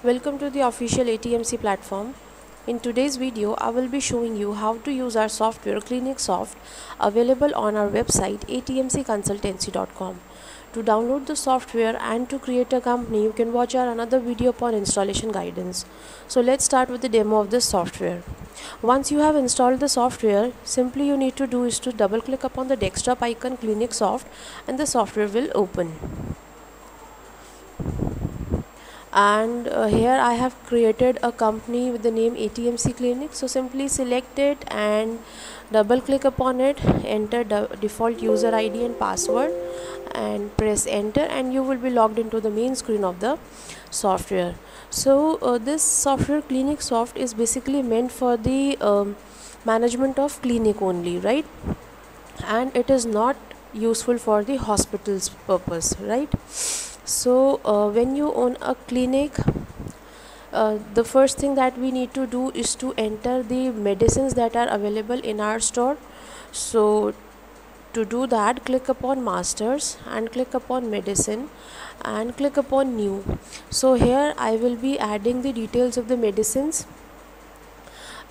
Welcome to the official ATMC platform. In today's video, I will be showing you how to use our software ClinicSoft available on our website atmcconsultancy.com. To download the software and to create a company, you can watch our another video upon installation guidance. So let's start with the demo of this software. Once you have installed the software, simply you need to do is to double click upon the desktop icon ClinicSoft and the software will open. And here I have created a company with the name ATMC Clinic. So simply select it and double click upon it, enter the default user ID and password and press enter, and you will be logged into the main screen of the software. So this software ClinicSoft is basically meant for the management of clinic only, right? And it is not useful for the hospital's purpose, right? So when you own a clinic, the first thing that we need to do is to enter the medicines that are available in our store. So to do that, click upon masters and click upon medicine and click upon new. So here I will be adding the details of the medicines.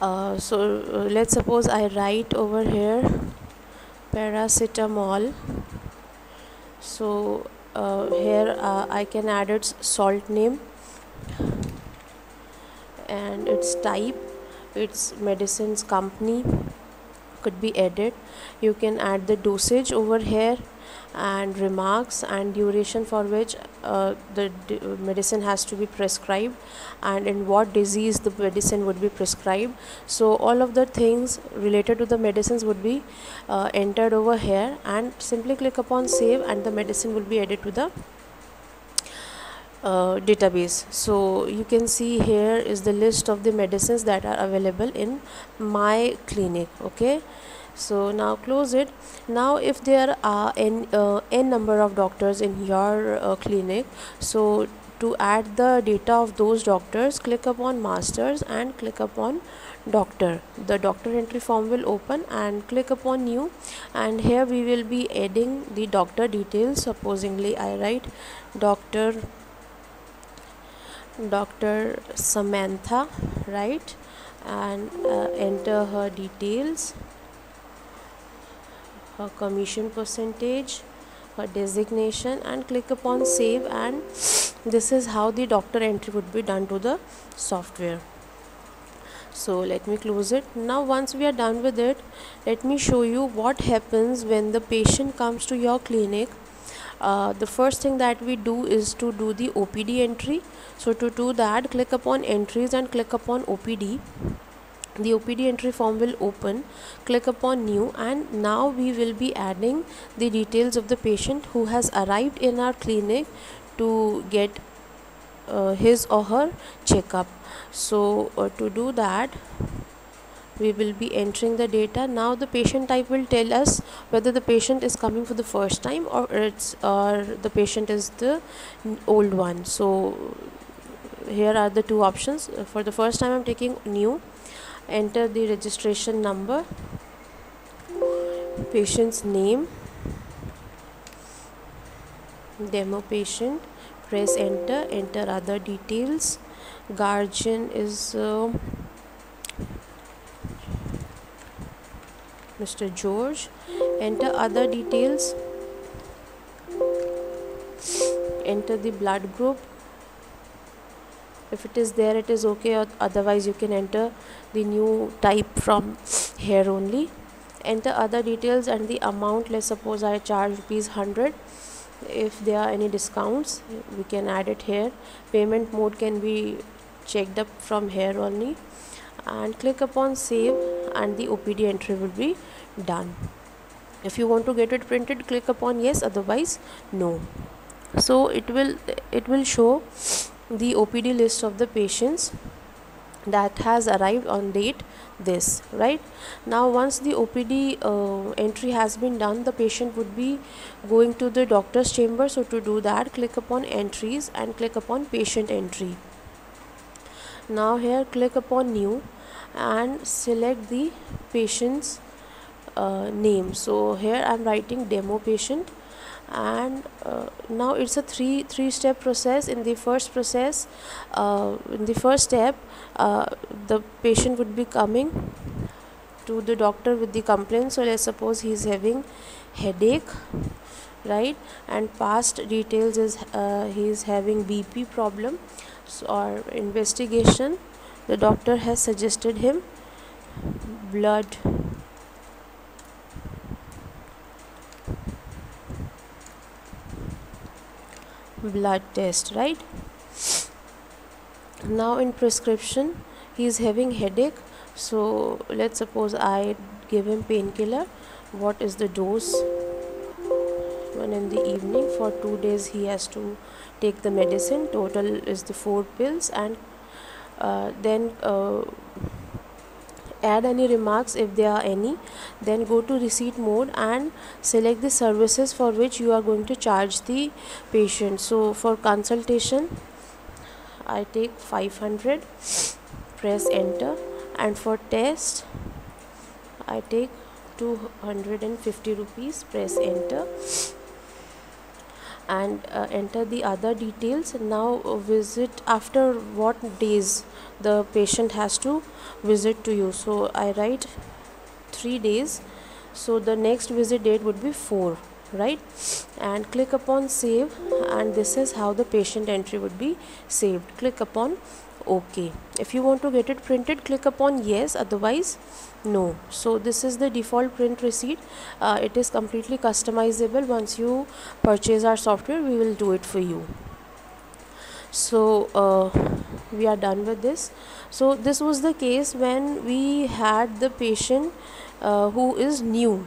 Let's suppose I write over here paracetamol. So here I can add its salt name and its type, its medicines company could be added. You can add the dosage over here and remarks and duration for which the medicine has to be prescribed and in what disease the medicine would be prescribed. So all of the things related to the medicines would be entered over here, and simply click upon save and the medicine will be added to the database. So you can see here is the list of the medicines that are available in my clinic. Okay, so now close it. Now if there are n number of doctors in your clinic, so to add the data of those doctors, click upon masters and click upon doctor. The doctor entry form will open and click upon new, and here we will be adding the doctor details. Supposingly I write Dr. Samantha, right, and enter her details, her commission percentage, her designation, and click upon save, and this is how the doctor entry would be done to the software. So let me close it. Now once we are done with it, let me show you what happens when the patient comes to your clinic. The first thing that we do is to do the OPD entry. So to do that, click upon entries and click upon OPD. The OPD entry form will open. Click upon new, and now we will be adding the details of the patient who has arrived in our clinic to get his or her checkup. So to do that, we will be entering the data. Now the patient type will tell us whether the patient is coming for the first time or the patient is the old one. So here are the two options. For the first time I'm taking new. Enter the registration number, patient's name, demo patient, press enter, enter other details. Guardian is Mr. George, enter other details, enter the blood group. If it is there, it is okay, or otherwise you can enter the new type from here only. Enter other details and the amount. Let's suppose I charge ₹100. If there are any discounts, we can add it here. Payment mode can be checked up from here only, and click upon save, and the OPD entry will be done. If you want to get it printed, click upon yes, otherwise no. So it will show the OPD list of the patients that has arrived on date this, right? Now once the OPD entry has been done, the patient would be going to the doctor's chamber. So to do that, click upon entries and click upon patient entry. Now here click upon new and select the patient's name. So here I'm writing demo patient and now it's a three step process. In the first process, in the first step, the patient would be coming to the doctor with the complaint. So let's suppose he's having headache, right, and past details is he's having BP problem. So, or investigation, the doctor has suggested him blood test, right. Now in prescription, he is having headache, so let's suppose I give him painkiller. What is the dose? One in the evening. For 2 days he has to take the medicine. Total is the 4 pills. And then add any remarks if there are any. Then go to receipt mode and select the services for which you are going to charge the patient. So for consultation, I take 500, press enter, and for test I take 250 rupees, press enter, and enter the other details. Now visit, after what days the patient has to visit to you. So I write 3 days, so the next visit date would be 4, right, and click upon save, and this is how the patient entry would be saved. Click upon OK. If you want to get it printed, click upon yes, otherwise no. So this is the default print receipt. It is completely customizable. Once you purchase our software, we will do it for you. So we are done with this. So this was the case when we had the patient who is new,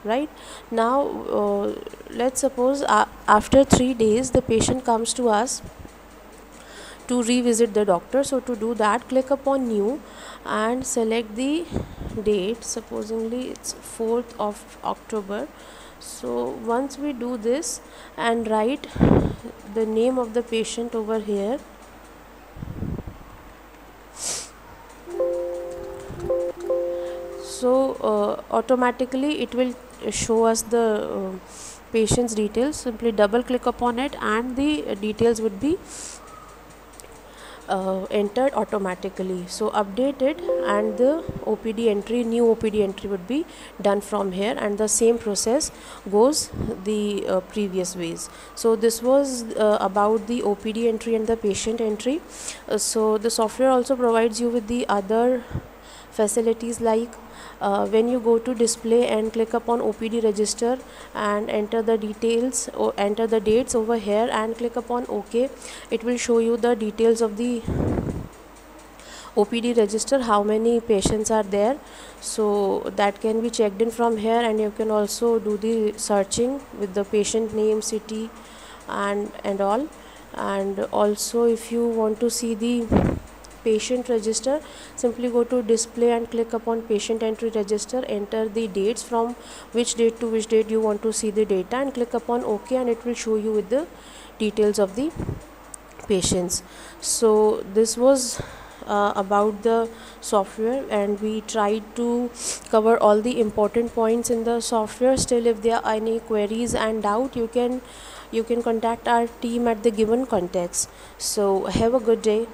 right. Now let's suppose after 3 days the patient comes to us to revisit the doctor. So to do that, click upon new and select the date. Supposingly it's 4th of October. So once we do this and write the name of the patient over here, so automatically it will show us the patient's details. Simply double click upon it and the details would be entered automatically. So update it, and the OPD entry, new OPD entry would be done from here, and the same process goes the previous ways. So this was about the OPD entry and the patient entry. So the software also provides you with the other facilities, like when you go to display and click upon OPD register and enter the details or enter the dates over here and click upon OK, it will show you the details of the OPD register, how many patients are there. So that can be checked in from here, and you can also do the searching with the patient name, city, and all. And also if you want to see the patient register, simply go to display and click upon patient entry register, enter the dates from which date to which date you want to see the data, and click upon OK, and it will show you with the details of the patients. So this was about the software, and we tried to cover all the important points in the software. Still, if there are any queries and doubt, you can contact our team at the given context. So have a good day.